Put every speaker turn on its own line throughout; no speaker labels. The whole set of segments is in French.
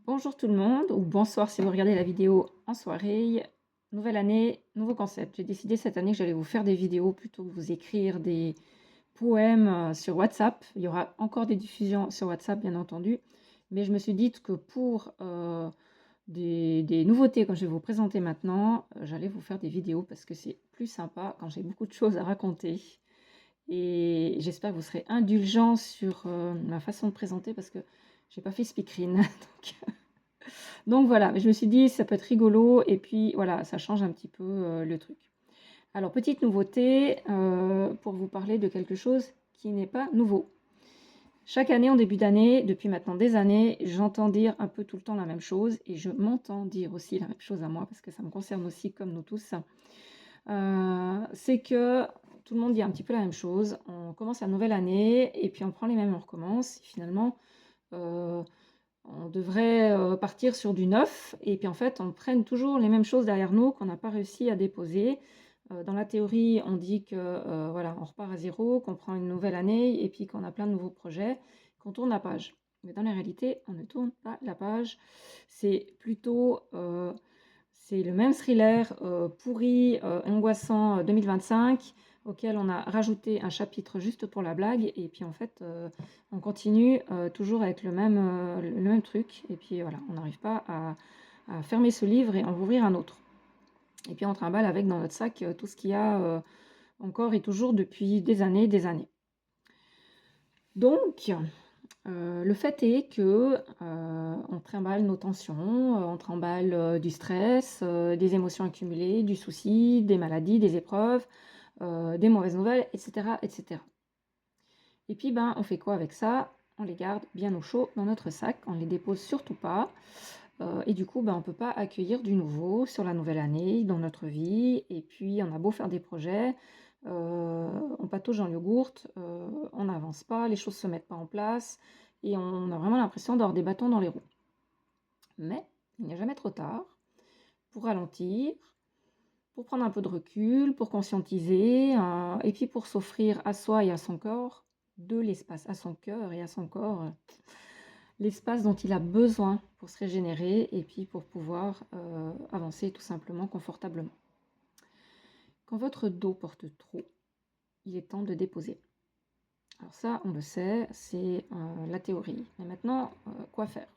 Bonjour tout le monde, ou bonsoir si vous regardez la vidéo en soirée. Nouvelle année, nouveau concept. J'ai décidé cette année que j'allais vous faire des vidéos plutôt que vous écrire des poèmes sur WhatsApp. Il y aura encore des diffusions sur WhatsApp, bien entendu. Mais je me suis dit que pour des nouveautés, comme je vais vous présenter maintenant, j'allais vous faire des vidéos parce que c'est plus sympa quand j'ai beaucoup de choses à raconter. Et j'espère que vous serez indulgents sur ma façon de présenter parce que j'ai pas fait speakerine. Donc voilà, mais je me suis dit ça peut être rigolo et puis voilà, ça change un petit peu, le truc. Alors petite nouveauté, pour vous parler de quelque chose qui n'est pas nouveau. Chaque année, en début d'année, depuis maintenant des années, j'entends dire un peu tout le temps la même chose et je m'entends dire aussi la même chose à moi parce que ça me concerne aussi comme nous tous. C'est que tout le monde dit un petit peu la même chose. On commence la nouvelle année et puis on prend les mêmes, on recommence et finalement, heu on devrait, partir sur du neuf et puis en fait, on prenne toujours les mêmes choses derrière nous qu'on n'a pas réussi à déposer. Dans la théorie, on dit que, voilà, on repart à zéro, qu'on prend une nouvelle année et puis qu'on a plein de nouveaux projets, qu'on tourne la page. Mais dans la réalité, on ne tourne pas la page. C'est plutôt, c'est le même thriller, pourri, angoissant, 2025 auquel on a rajouté un chapitre juste pour la blague et puis en fait, on continue, toujours avec le même truc et puis voilà, on n'arrive pas à fermer ce livre et en ouvrir un autre. Et puis on trimballe avec dans notre sac, tout ce qu'il y a, encore et toujours depuis des années, des années. Donc le fait est que, on trimballe nos tensions, on trimballe, du stress, des émotions accumulées, du souci, des maladies, des épreuves, des mauvaises nouvelles et cetera et cetera. Et puis, ben, on fait quoi avec ça? On les garde bien au chaud dans notre sac, on ne les dépose surtout pas, et du coup, ben, on ne peut pas accueillir du nouveau sur la nouvelle année, dans notre vie et puis on a beau faire des projets, on patauge dans le yogourt, on n'avance pas, les choses ne se mettent pas en place et on a vraiment l'impression d'avoir des bâtons dans les roues. Mais il n'est jamais trop tard pour ralentir, pour prendre un peu de recul, pour conscientiser, et puis pour s'offrir à soi et à son corps de l'espace, à son cœur et à son corps, l'espace dont il a besoin pour se régénérer et puis pour pouvoir, avancer tout simplement confortablement. Quand votre dos porte trop, il est temps de déposer. Alors ça, on le sait, c'est, la théorie. Mais maintenant, quoi faire?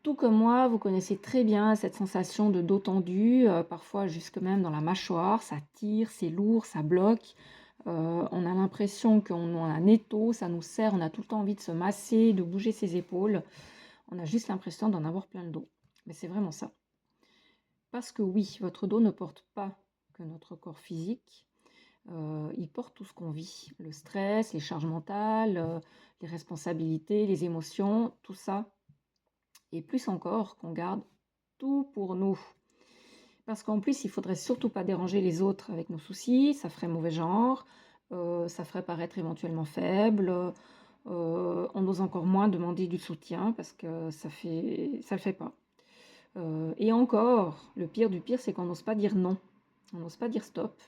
Tout comme moi, vous connaissez très bien cette sensation de dos tendu, parfois jusque même dans la mâchoire, ça tire, c'est lourd, ça bloque. On a l'impression qu'on a un étau, ça nous serre, on a tout le temps envie de se masser, de bouger ses épaules. On a juste l'impression d'en avoir plein le dos. Mais c'est vraiment ça. Parce que oui, votre dos ne porte pas que notre corps physique, il porte tout ce qu'on vit. Le stress, les charges mentales, les responsabilités, les émotions, tout ça et plus encore qu'on garde tout pour nous. Parce qu'en plus, il faudrait surtout pas déranger les autres avec nos soucis, ça ferait mauvais genre, ça ferait paraître éventuellement faible, on ose encore moins demander du soutien parce que ça le fait pas. Et encore, le pire du pire, c'est qu'on n'ose pas dire non. On n'ose pas dire stop.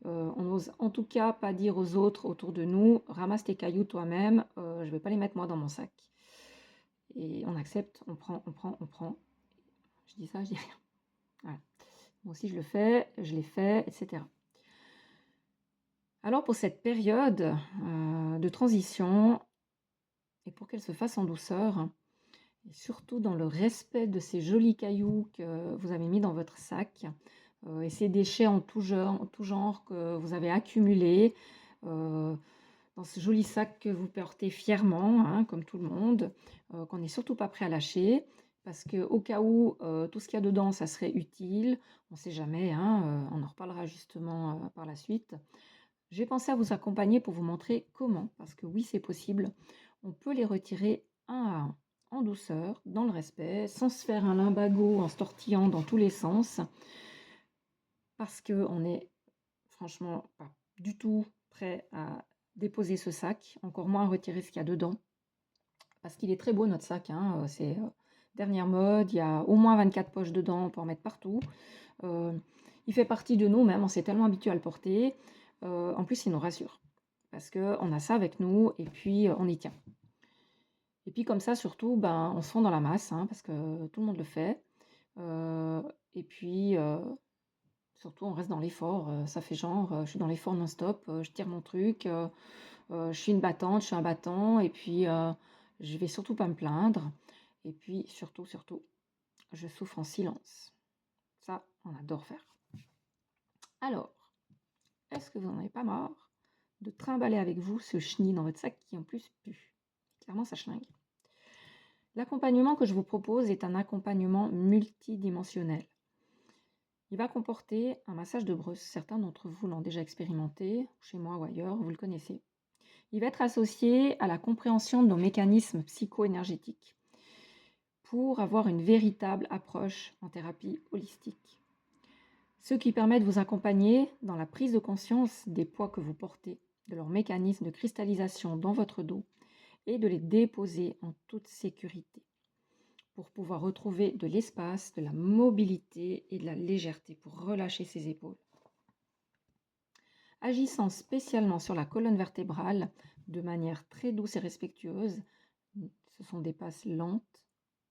On n'ose en tout cas pas dire aux autres autour de nous: «Ramasse tes cailloux toi-même, je vais pas les mettre moi dans mon sac». Et on accepte, on prend, on prend, on prend. Je dis ça, je dis rien. Voilà. Moi aussi je le fais, je l'ai fait, et cetera. Alors pour cette période, de transition et pour qu'elle se fasse en douceur et surtout dans le respect de ces jolis cailloux que vous avez mis dans votre sac, et ces déchets en tout genre que vous avez accumulés, dans ce joli sac que vous portez fièrement, hein, comme tout le monde, qu'on n'est surtout pas prêt à lâcher parce qu'au cas où, tout ce qu'il y a dedans, ça serait utile, on ne sait jamais, hein, on en reparlera justement, par la suite. J'ai pensé à vous accompagner pour vous montrer comment, parce que oui, c'est possible. On peut les retirer un à un, en douceur, dans le respect, sans se faire un limbago en se tortillant dans tous les sens, parce qu'on n'est franchement pas du tout prêt à déposer ce sac, encore moins à retirer ce qu'il y a dedans. Parce qu'il est très beau notre sac, hein, c'est dernière mode, il y a au moins 24 poches dedans, on peut en mettre partout. Il fait partie de nous même, on s'est tellement habitué à le porter. En plus, il nous rassure parce qu'on a ça avec nous et puis on y tient. Et puis comme ça surtout, ben, on se fond dans la masse, hein, parce que tout le monde le fait. Et puis, surtout on reste dans l'effort, ça fait genre, je suis dans l'effort non-stop, je tire mon truc, je suis une battante, je suis un battant et puis, je vais surtout pas me plaindre et puis surtout, surtout, je souffre en silence. Ça, on adore faire. Alors, est-ce que vous en avez pas marre de trimballer avec vous ce chenil dans votre sac qui en plus pue? Clairement, ça schlingue. L'accompagnement que je vous propose est un accompagnement multidimensionnel. Il va comporter un massage de brosse. Certains d'entre vous l'ont déjà expérimenté, chez moi ou ailleurs, vous le connaissez. Il va être associé à la compréhension de nos mécanismes psycho-énergétiques pour avoir une véritable approche en thérapie holistique. Ce qui permet de vous accompagner dans la prise de conscience des poids que vous portez, de leurs mécanismes de cristallisation dans votre dos et de les déposer en toute sécurité pour pouvoir retrouver de l'espace, de la mobilité et de la légèreté pour relâcher ses épaules. Agissant spécialement sur la colonne vertébrale de manière très douce et respectueuse, ce sont des passes lentes,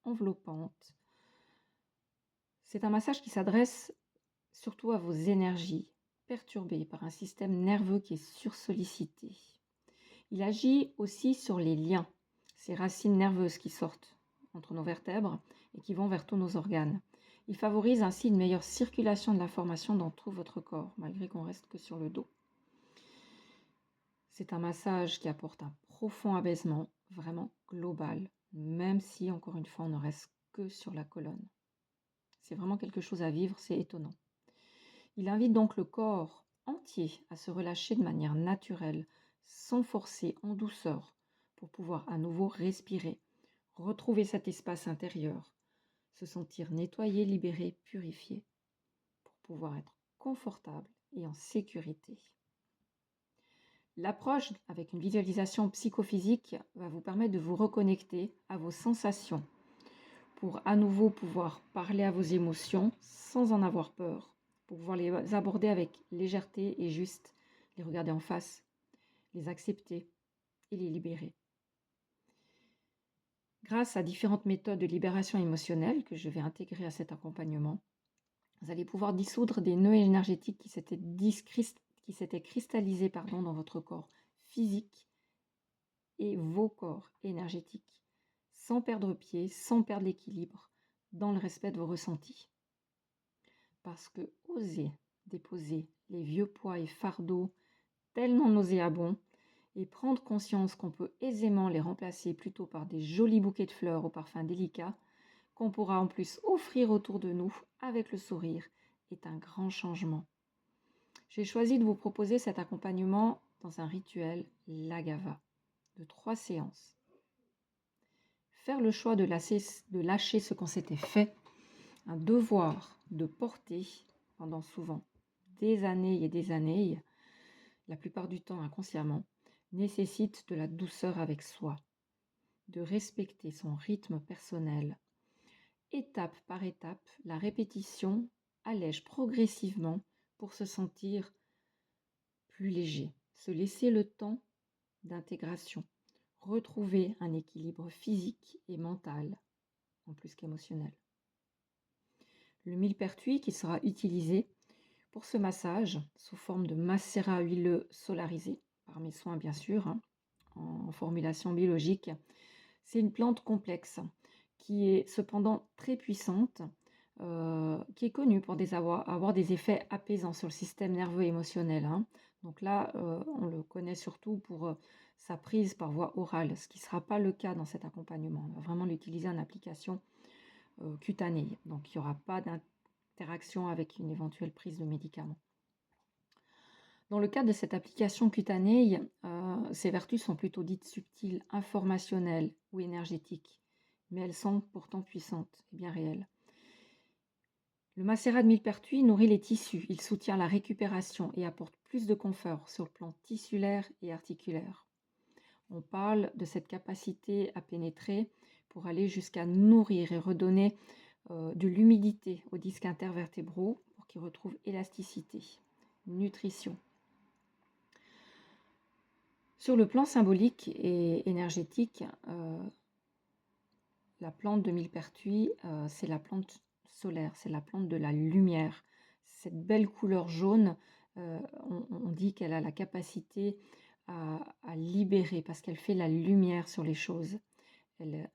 enveloppantes. C'est un massage qui s'adresse surtout à vos énergies perturbées par un système nerveux qui est sursollicité. Il agit aussi sur les liens, ces racines nerveuses qui sortent entre nos vertèbres et qui vont vers tous nos organes. Il favorise ainsi une meilleure circulation de l'information dans tout votre corps, malgré qu'on reste que sur le dos. C'est un massage qui apporte un profond apaisement, vraiment global, même si, encore une fois, on ne reste que sur la colonne. C'est vraiment quelque chose à vivre, c'est étonnant. Il invite donc le corps entier à se relâcher de manière naturelle, sans forcer, en douceur, pour pouvoir à nouveau respirer, retrouver cet espace intérieur, se sentir nettoyé, libéré, purifié, pour pouvoir être confortable et en sécurité. L'approche avec une visualisation psychophysique va vous permettre de vous reconnecter à vos sensations pour à nouveau pouvoir parler à vos émotions sans en avoir peur, pour pouvoir les aborder avec légèreté et juste, les regarder en face, les accepter et les libérer. Grâce à différentes méthodes de libération émotionnelle que je vais intégrer à cet accompagnement, vous allez pouvoir dissoudre des nœuds énergétiques qui s'étaient cristallisés dans votre corps physique et vos corps énergétiques, sans perdre pied, sans perdre l'équilibre, dans le respect de vos ressentis. Parce que oser déposer les vieux poids et fardeaux tellement nauséabonds et prendre conscience qu'on peut aisément les remplacer plutôt par des jolis bouquets de fleurs aux parfums délicats, qu'on pourra en plus offrir autour de nous avec le sourire, est un grand changement. J'ai choisi de vous proposer cet accompagnement dans un rituel Lagava de 3 séances. Faire le choix de lâcher ce qu'on s'était fait, un devoir de porter pendant souvent des années, la plupart du temps inconsciemment, nécessite de la douceur avec soi, de respecter son rythme personnel. Étape par étape, la répétition allège progressivement pour se sentir plus léger, se laisser le temps d'intégration, retrouver un équilibre physique et mental, en plus qu'émotionnel. Le millepertuis qui sera utilisé pour ce massage sous forme de macérat huileux solarisé, par mes soins bien sûr, en formulation biologique, c'est une plante complexe qui est cependant très puissante, qui est connue pour avoir des effets apaisants sur le système nerveux et émotionnel. Donc là, on le connaît surtout pour sa prise par voie orale, ce qui ne sera pas le cas dans cet accompagnement. On va vraiment l'utiliser en application cutanée, donc il n'y aura pas d'interaction avec une éventuelle prise de médicaments. Dans le cadre de cette application cutanée, ces vertus sont plutôt dites subtiles, informationnelles ou énergétiques, mais elles sont pourtant puissantes et bien réelles. Le macérat de millepertuis nourrit les tissus, il soutient la récupération et apporte plus de confort sur le plan tissulaire et articulaire. On parle de cette capacité à pénétrer pour aller jusqu'à nourrir et redonner de l'humidité aux disques intervertébraux pour qu'ils retrouvent élasticité, nutrition. Sur le plan symbolique et énergétique, la plante de millepertuis, c'est la plante solaire, c'est la plante de la lumière. Cette belle couleur jaune, on dit qu'elle a la capacité à libérer parce qu'elle fait la lumière sur les choses. Elle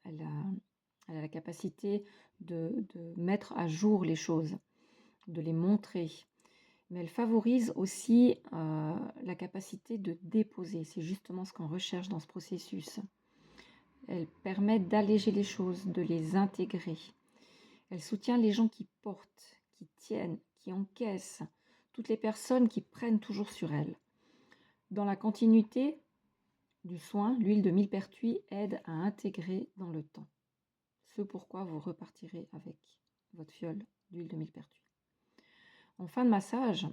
a la capacité de mettre à jour les choses, de les montrer. Mais elle favorise aussi la capacité de déposer. C'est justement ce qu'on recherche dans ce processus. Elle permet d'alléger les choses, de les intégrer. Elle soutient les gens qui portent, qui tiennent, qui encaissent, toutes les personnes qui prennent toujours sur elle. Dans la continuité du soin, l'huile de millepertuis aide à intégrer dans le temps. Ce pourquoi vous repartirez avec votre fiole d'huile de millepertuis. En fin de massage,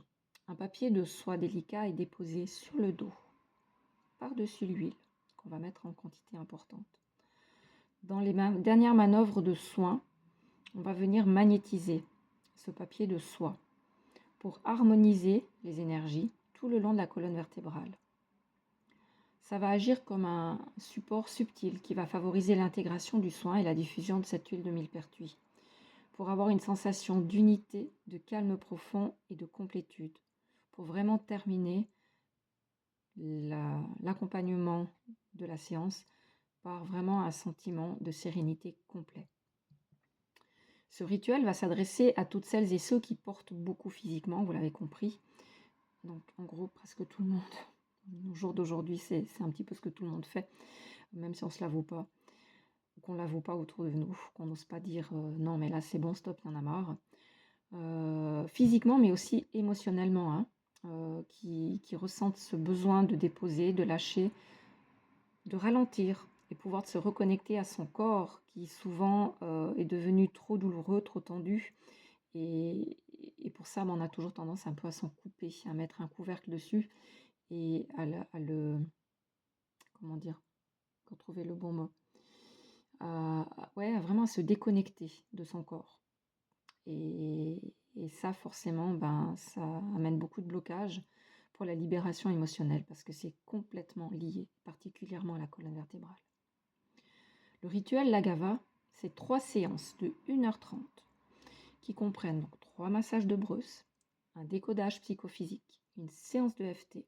un papier de soie délicat est déposé sur le dos, par-dessus l'huile, qu'on va mettre en quantité importante. Dans les dernières manœuvres de soin, on va venir magnétiser ce papier de soie pour harmoniser les énergies tout le long de la colonne vertébrale. Ça va agir comme un support subtil qui va favoriser l'intégration du soin et la diffusion de cette huile de millepertuis pour avoir une sensation d'unité, de calme profond et de complétude, pour vraiment terminer l'accompagnement de la séance par vraiment un sentiment de sérénité complet. Ce rituel va s'adresser à toutes celles et ceux qui portent beaucoup physiquement, vous l'avez compris. Donc en gros, presque tout le monde. Au jour d'aujourd'hui, c'est un petit peu ce que tout le monde fait, même si on ne se l'avoue pas, qu'on ne l'avoue pas autour de nous, qu'on n'ose pas dire non mais là c'est bon, stop, il y en a marre. Physiquement, mais aussi émotionnellement, hein, qui ressentent ce besoin de déposer, de lâcher, de ralentir et pouvoir se reconnecter à son corps qui souvent est devenu trop douloureux, trop tendu. Et pour ça, on a toujours tendance un peu à s'en couper, à mettre un couvercle dessus et à le comment dire, trouver le bon mot, ouais, vraiment à se déconnecter de son corps. Et ça, forcément, ben, ça amène beaucoup de blocages pour la libération émotionnelle parce que c'est complètement lié, particulièrement à la colonne vertébrale. Le rituel Lagava, c'est 3 séances de 1h30 qui comprennent donc 3 massages de Bruce, un décodage psychophysique, une séance de FT,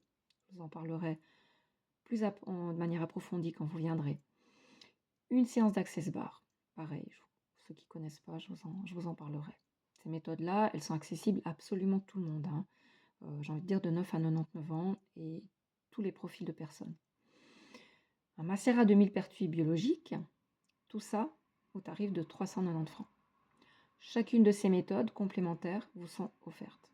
je vous en parlerai plus de manière approfondie quand vous viendrez, une séance d'Access Bar, pareil, ceux qui ne connaissent pas, je vous en parlerai. Ces méthodes-là, elles sont accessibles à absolument tout le monde, hein. J'ai envie de dire de 9 à 99 ans et tous les profils de personnes. Un macérat de millepertuis biologique, tout ça au tarif de 390 francs. Chacune de ces méthodes complémentaires vous sont offertes.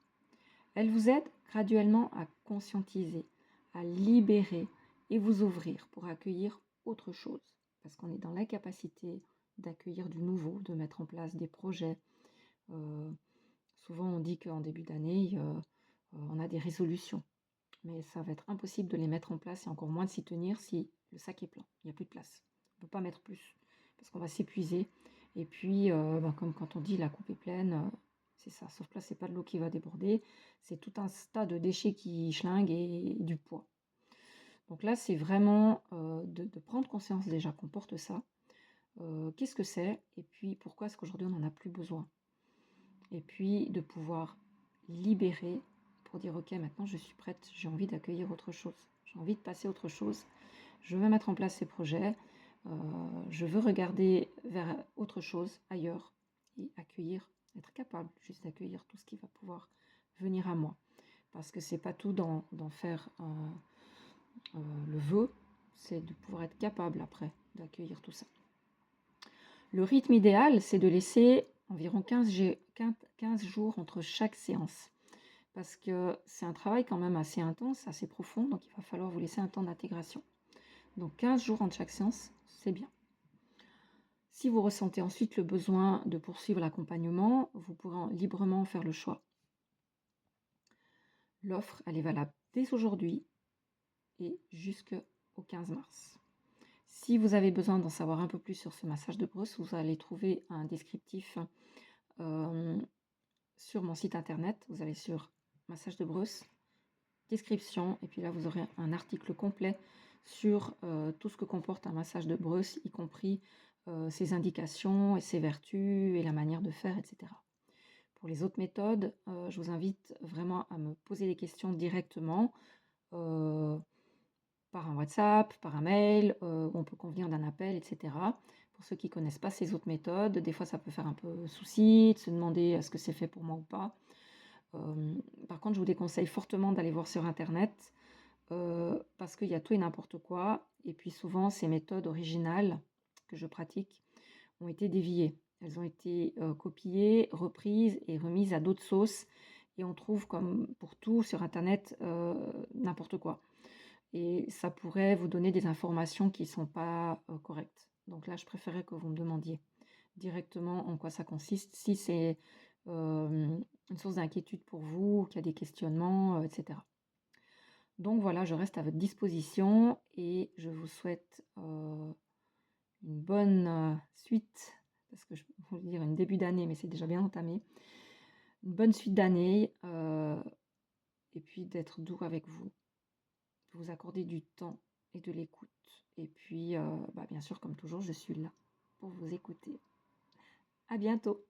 Elles vous aident graduellement à conscientiser, à libérer et vous ouvrir pour accueillir autre chose. Parce qu'on est dans l'incapacité d'accueillir du nouveau, de mettre en place des projets. Souvent on dit qu'en début d'année, on a des résolutions. Mais ça va être impossible de les mettre en place et encore moins de s'y tenir si le sac est plein. Il n'y a plus de place. On ne peut pas mettre plus parce qu'on va s'épuiser. Et puis, comme quand on dit la coupe est pleine, c'est ça. Sauf que là, c'est pas de l'eau qui va déborder. C'est tout un tas de déchets qui schlinguent et du poids. Donc là, c'est vraiment de prendre conscience déjà qu'on porte ça. Qu'est-ce que c'est? Et puis, pourquoi est-ce qu'aujourd'hui, on n'en a plus besoin? Et puis, de pouvoir libérer pour dire ok, maintenant je suis prête, j'ai envie d'accueillir autre chose, j'ai envie de passer à autre chose, je veux mettre en place ces projets, je veux regarder vers autre chose, ailleurs, et accueillir, être capable juste d'accueillir tout ce qui va pouvoir venir à moi. Parce que c'est pas tout d'en faire le vœu, c'est de pouvoir être capable après d'accueillir tout ça. Le rythme idéal, c'est de laisser environ 15 jours entre chaque séance. Parce que c'est un travail quand même assez intense, assez profond, donc il va falloir vous laisser un temps d'intégration. Donc 15 jours entre chaque séance, c'est bien. Si vous ressentez ensuite le besoin de poursuivre l'accompagnement, vous pourrez librement faire le choix. L'offre, elle est valable dès aujourd'hui et jusqu'au 15 mars. Si vous avez besoin d'en savoir un peu plus sur ce massage de Bruce, vous allez trouver un descriptif sur mon site internet. Vous allez sur massage de Bruce, description, et puis là vous aurez un article complet sur tout ce que comporte un massage de Bruce, y compris ses indications et ses vertus et la manière de faire, et cetera. Pour les autres méthodes, je vous invite vraiment à me poser des questions directement, heu, par un WhatsApp, par un mail, on peut convenir d'un appel, et cetera. Pour ceux qui connaissent pas ces autres méthodes, des fois ça peut faire un peu souci de se demander: «Est-ce que c'est fait pour moi ou pas?» Par contre, je vous déconseille fortement d'aller voir sur internet, parce qu'il y a tout et n'importe quoi et puis souvent ces méthodes originales que je pratique ont été déviées. Elles ont été, copiées, reprises et remises à d'autres sauces et on trouve comme pour tout sur internet, n'importe quoi et ça pourrait vous donner des informations qui sont pas, correctes. Donc là, je préférais que vous me demandiez directement en quoi ça consiste, si c'est, une source d'inquiétude pour vous ou qu'il y a des questionnements, et cetera. Donc voilà, je reste à votre disposition et je vous souhaite, une bonne, suite, parce que je voulais dire une début d'année, mais c'est déjà bien entamé. Une bonne suite d'année, et puis d'être doux avec vous, de vous accorder du temps et de l'écoute et puis, bien sûr, comme toujours, je suis là pour vous écouter. À bientôt.